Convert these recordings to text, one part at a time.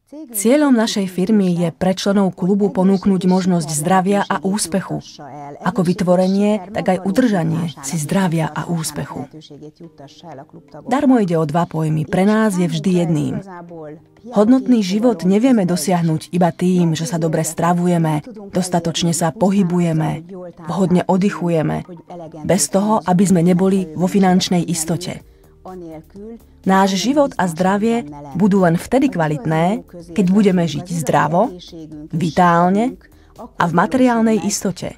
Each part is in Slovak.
Cieľom našej firmy je pre členov klubu ponúknuť možnosť zdravia a úspechu. Ako vytvorenie, tak aj udržanie si zdravia a úspechu. Darmo ide o dva pojmy, pre nás je vždy jedným. Hodnotný život nevieme dosiahnuť iba tým, že sa dobre stravujeme, dostatočne sa pohybujeme, vhodne oddychujeme, bez toho, aby sme neboli vo finančnej istote. Náš život a zdravie budú len vtedy kvalitné, keď budeme žiť zdravo, vitálne a v materiálnej istote.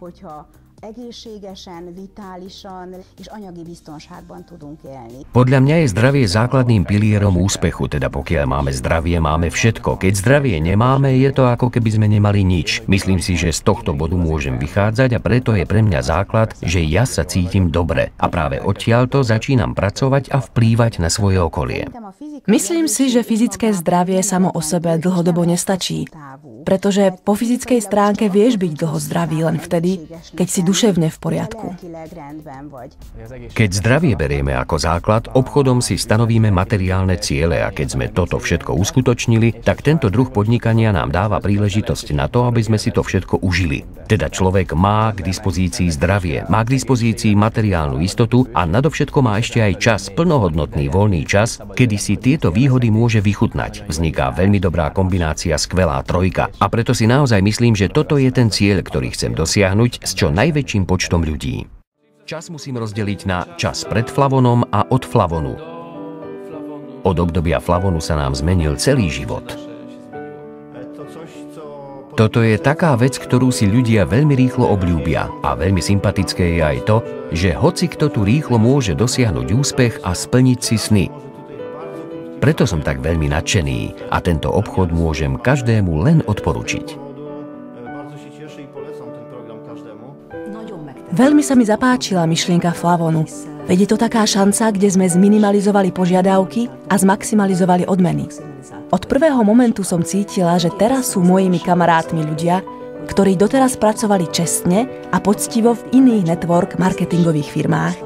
Podľa mňa je zdravie základným pilierom úspechu, teda pokiaľ máme zdravie, máme všetko. Keď zdravie nemáme, je to ako keby sme nemali nič. Myslím si, že z tohto bodu môžem vychádzať a preto je pre mňa základ, že ja sa cítim dobre. A práve odtiaľto začínam pracovať a vplývať na svoje okolie. Myslím si, že fyzické zdravie samo o sebe dlhodobo nestačí, pretože po fyzickej stránke vieš byť dlho zdravý len vtedy, keď si duševne v poriadku. Keď zdravie berieme ako základ, obchodom si stanovíme materiálne ciele a keď sme toto všetko uskutočnili, tak tento druh podnikania nám dáva príležitosť na to, aby sme si to všetko užili. Teda človek má k dispozícii zdravie, má k dispozícii materiálnu istotu a nadovšetko má ešte aj čas, plnohodnotný voľný čas, kedy si tieto výhody môže vychutnať. Vzniká veľmi dobrá kombinácia, skvelá trojka. A preto si naozaj myslím, že toto je ten cieľ, ktorý chcem dosiahnuť s čo najväčším počtom ľudí. Čas musím rozdeliť na čas pred flavonom a od flavonu. Od obdobia flavonu sa nám zmenil celý život. Toto je taká vec, ktorú si ľudia veľmi rýchlo obľúbia a veľmi sympatické je aj to, že hocikto tu rýchlo môže dosiahnuť úspech a splniť si sny. Preto som tak veľmi nadšený a tento obchod môžem každému len odporučiť. Veľmi sa mi zapáčila myšlienka flavonu. Veď je to taká šanca, kde sme zminimalizovali požiadavky a zmaximalizovali odmeny. Od prvého momentu som cítila, že teraz sú mojimi kamarátmi ľudia, ktorí doteraz pracovali čestne a poctivo v iných network marketingových firmách,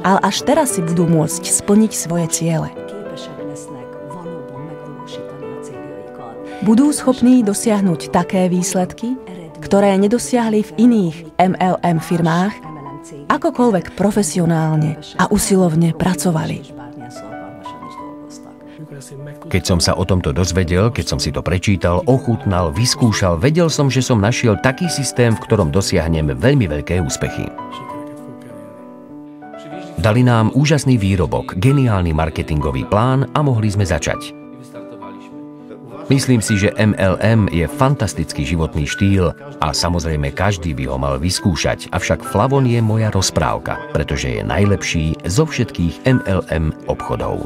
ale až teraz si budú môcť splniť svoje ciele. Budú schopní dosiahnuť také výsledky, ktoré nedosiahli v iných MLM firmách, akokoľvek profesionálne a usilovne pracovali. Keď som sa o tomto dozvedel, keď som si to prečítal, ochutnal, vyskúšal, vedel som, že som našiel taký systém, v ktorom dosiahnem veľmi veľké úspechy. Dali nám úžasný výrobok, geniálny marketingový plán a mohli sme začať. Myslím si, že MLM je fantastický životný štýl a samozrejme každý by ho mal vyskúšať, avšak flavon je moja rozprávka, pretože je najlepší zo všetkých MLM obchodov.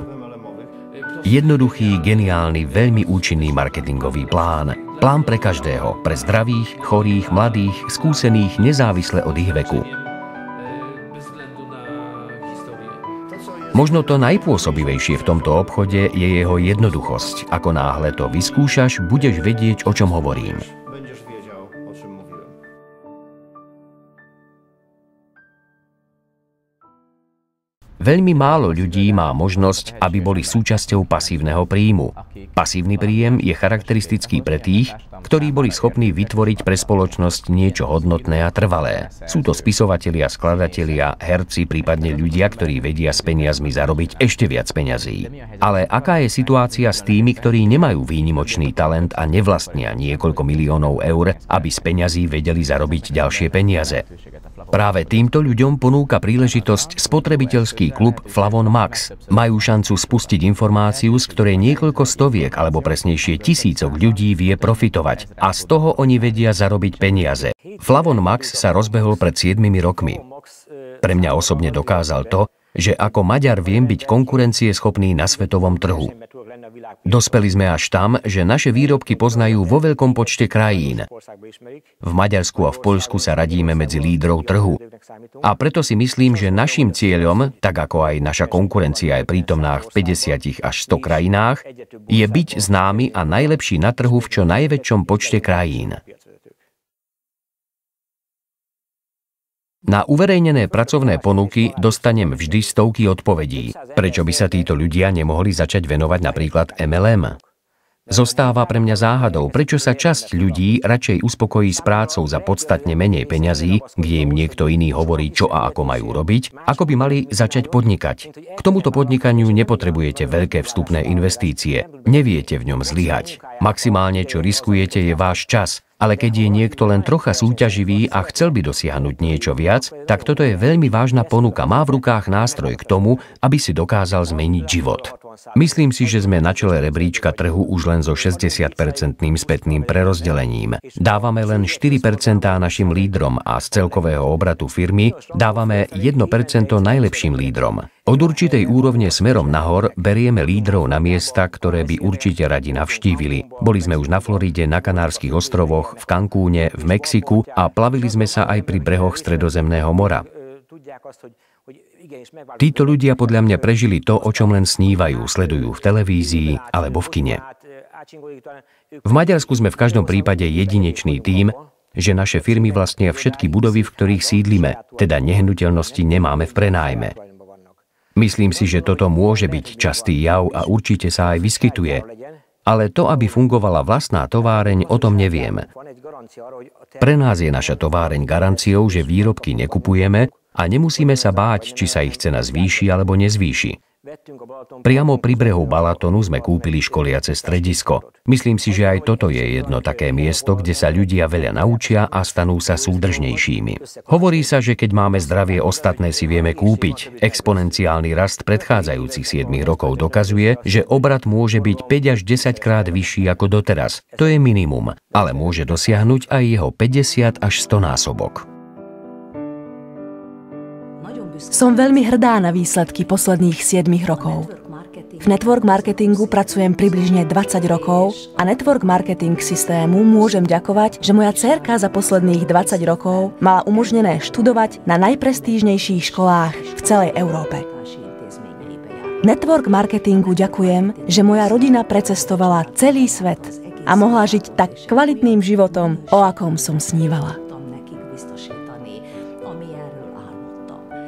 Jednoduchý, geniálny, veľmi účinný marketingový plán. Plán pre každého, pre zdravých, chorých, mladých, skúsených, nezávisle od ich veku. Možno to najpôsobivejšie v tomto obchode je jeho jednoduchosť. Ako náhle to vyskúšaš, budeš vedieť, o čom hovorím. Veľmi málo ľudí má možnosť, aby boli súčasťou pasívneho príjmu. Pasívny príjem je charakteristický pre tých, ktorí boli schopní vytvoriť pre spoločnosť niečo hodnotné a trvalé. Sú to spisovatelia, skladatelia, herci, prípadne ľudia, ktorí vedia s peniazmi zarobiť ešte viac peňazí. Ale aká je situácia s tými, ktorí nemajú výnimočný talent a nevlastnia niekoľko miliónov eur, aby z peňazí vedeli zarobiť ďalšie peniaze? Práve týmto ľuďom ponúka príležitosť spotrebiteľský klub Flavon Max. Majú šancu spustiť informáciu, z ktorej niekoľko stoviek alebo presnejšie tisícok ľudí vie profitovať a z toho oni vedia zarobiť peniaze. Flavon Max sa rozbehol pred 7 rokmi. Pre mňa osobne dokázal to, že ako Maďar viem byť konkurencieschopný na svetovom trhu. Dospeli sme až tam, že naše výrobky poznajú vo veľkom počte krajín. V Maďarsku a v Poľsku sa radíme medzi lídrov trhu. A preto si myslím, že naším cieľom, tak ako aj naša konkurencia je prítomná v 50 až 100 krajinách, je byť známy a najlepší na trhu v čo najväčšom počte krajín. Na uverejnené pracovné ponuky dostanem vždy stovky odpovedí. Prečo by sa títo ľudia nemohli začať venovať napríklad MLM? Zostáva pre mňa záhadou, prečo sa časť ľudí radšej uspokojí s prácou za podstatne menej peňazí, kde im niekto iný hovorí, čo a ako majú robiť, ako by mali začať podnikať. K tomuto podnikaniu nepotrebujete veľké vstupné investície. Neviete v ňom zlyhať. Maximálne, čo riskujete, je váš čas. Ale keď je niekto len trocha súťaživý a chcel by dosiahnuť niečo viac, tak toto je veľmi vážna ponuka. Má v rukách nástroj k tomu, aby si dokázal zmeniť život. Myslím si, že sme na čele rebríčka trhu už len so 60% spätným prerozdelením. Dávame len 4% našim lídrom a z celkového obratu firmy dávame 1% najlepším lídrom. Od určitej úrovne smerom nahor berieme lídrov na miesta, ktoré by určite radi navštívili. Boli sme už na Floride, na Kanárskych ostrovoch, v Cancúne, v Mexiku a plavili sme sa aj pri brehoch Stredozemného mora. Títo ľudia podľa mňa prežili to, o čom len snívajú, sledujú v televízii alebo v kine. V Maďarsku sme v každom prípade jedinečný tým, že naše firmy vlastnia všetky budovy, v ktorých sídlime, teda nehnuteľnosti nemáme v prenájme. Myslím si, že toto môže byť častý jav a určite sa aj vyskytuje. Ale to, aby fungovala vlastná továreň, o tom neviem. Pre nás je naša továreň garanciou, že výrobky nekupujeme a nemusíme sa báť, či sa ich cena zvýši alebo nezvýši. Priamo pri brehu Balatonu sme kúpili školiace stredisko. Myslím si, že aj toto je jedno také miesto, kde sa ľudia veľa naučia a stanú sa súdržnejšími. Hovorí sa, že keď máme zdravie, ostatné si vieme kúpiť. Exponenciálny rast predchádzajúcich 7 rokov dokazuje, že obrat môže byť 5 až 10 krát vyšší ako doteraz. To je minimum, ale môže dosiahnuť aj jeho 50 až 100 násobok. Som veľmi hrdá na výsledky posledných 7 rokov. V network marketingu pracujem približne 20 rokov a network marketing systému môžem ďakovať, že moja dcérka za posledných 20 rokov mala umožnené študovať na najprestížnejších školách v celej Európe. Network marketingu ďakujem, že moja rodina precestovala celý svet a mohla žiť tak kvalitným životom, o akom som snívala.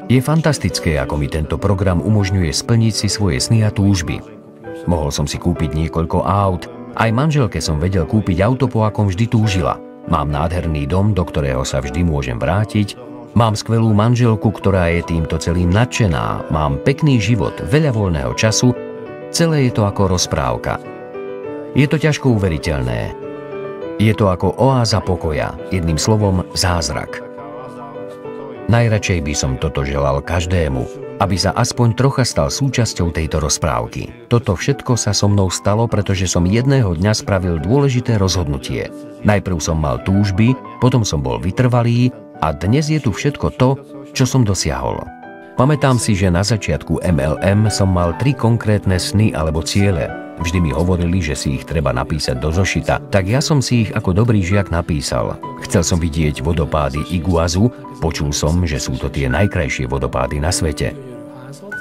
Je fantastické, ako mi tento program umožňuje splniť si svoje sny a túžby. Mohol som si kúpiť niekoľko aut, aj manželke som vedel kúpiť auto, po akom vždy túžila. Mám nádherný dom, do ktorého sa vždy môžem vrátiť, mám skvelú manželku, ktorá je týmto celým nadšená, mám pekný život, veľa voľného času, celé je to ako rozprávka. Je to ťažko uveriteľné. Je to ako oáza pokoja, jedným slovom zázrak. Najradšej by som toto želal každému, aby sa aspoň trocha stal súčasťou tejto rozprávky. Toto všetko sa so mnou stalo, pretože som jedného dňa spravil dôležité rozhodnutie. Najprv som mal túžby, potom som bol vytrvalý a dnes je tu všetko to, čo som dosiahol. Pamätám si, že na začiatku MLM som mal 3 konkrétne sny alebo ciele. Vždy mi hovorili, že si ich treba napísať do zošita, tak ja som si ich ako dobrý žiak napísal. Chcel som vidieť vodopády Iguazu, počul som, že sú to tie najkrajšie vodopády na svete.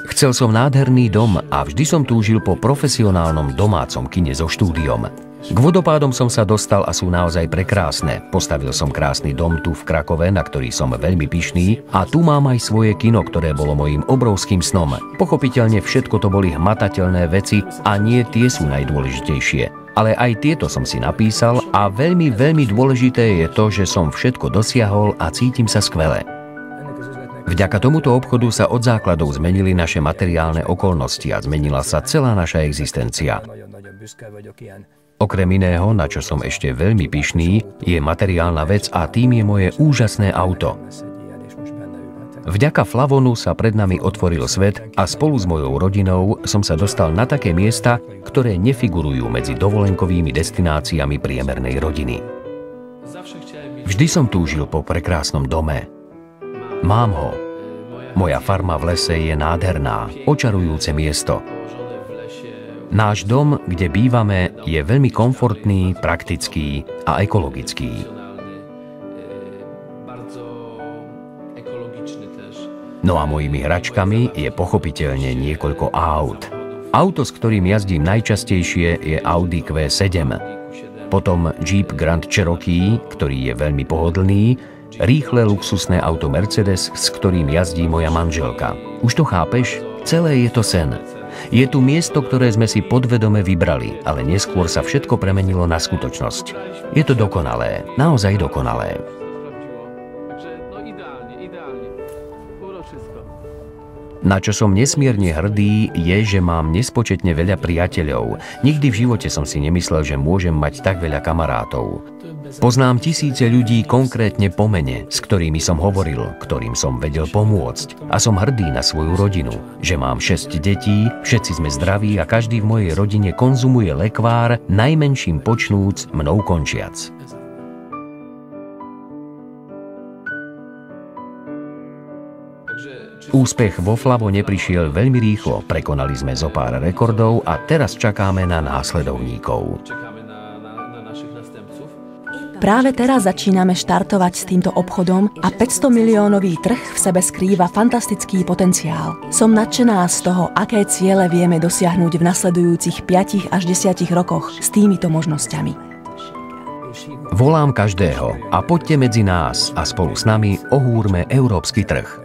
Chcel som nádherný dom a vždy som túžil po profesionálnom domácom kine so štúdiom. K vodopádom som sa dostal a sú naozaj prekrásne. Postavil som krásny dom tu v Krakove, na ktorý som veľmi pyšný, a tu mám aj svoje kino, ktoré bolo mojím obrovským snom. Pochopiteľne všetko to boli hmatateľné veci a nie tie sú najdôležitejšie. Ale aj tieto som si napísal a veľmi, veľmi dôležité je to, že som všetko dosiahol a cítim sa skvele. Vďaka tomuto obchodu sa od základov zmenili naše materiálne okolnosti a zmenila sa celá naša existencia. Okrem iného, na čo som ešte veľmi pyšný, je materiálna vec a tým je moje úžasné auto. Vďaka Flavonu sa pred nami otvoril svet a spolu s mojou rodinou som sa dostal na také miesta, ktoré nefigurujú medzi dovolenkovými destináciami priemernej rodiny. Vždy som túžil po prekrásnom dome. Mám ho. Moja farma v lese je nádherná, očarujúce miesto. Náš dom, kde bývame, je veľmi komfortný, praktický a ekologický. No a mojimi hračkami je pochopiteľne niekoľko aut. Auto, s ktorým jazdím najčastejšie, je Audi Q7. Potom Jeep Grand Cherokee, ktorý je veľmi pohodlný, rýchle luxusné auto Mercedes, s ktorým jazdí moja manželka. Už to chápeš? Celé je to sen. Je tu miesto, ktoré sme si podvedome vybrali, ale neskôr sa všetko premenilo na skutočnosť. Je to dokonalé, naozaj dokonalé. Na čo som nesmierne hrdý, je, že mám nespočetne veľa priateľov. Nikdy v živote som si nemyslel, že môžem mať tak veľa kamarátov. Poznám tisíce ľudí konkrétne po mene, s ktorými som hovoril, ktorým som vedel pomôcť. A som hrdý na svoju rodinu, že mám 6 detí, všetci sme zdraví a každý v mojej rodine konzumuje lekvár, najmenším počnúc, mnou končiac. Úspech vo Flavo neprišiel veľmi rýchlo, prekonali sme zo pár rekordov a teraz čakáme na následovníkov. Práve teraz začíname štartovať s týmto obchodom a 500 miliónový trh v sebe skrýva fantastický potenciál. Som nadšená z toho, aké ciele vieme dosiahnuť v nasledujúcich 5 až 10 rokoch s týmito možnosťami. Volám každého a poďte medzi nás a spolu s nami ohúrme európsky trh.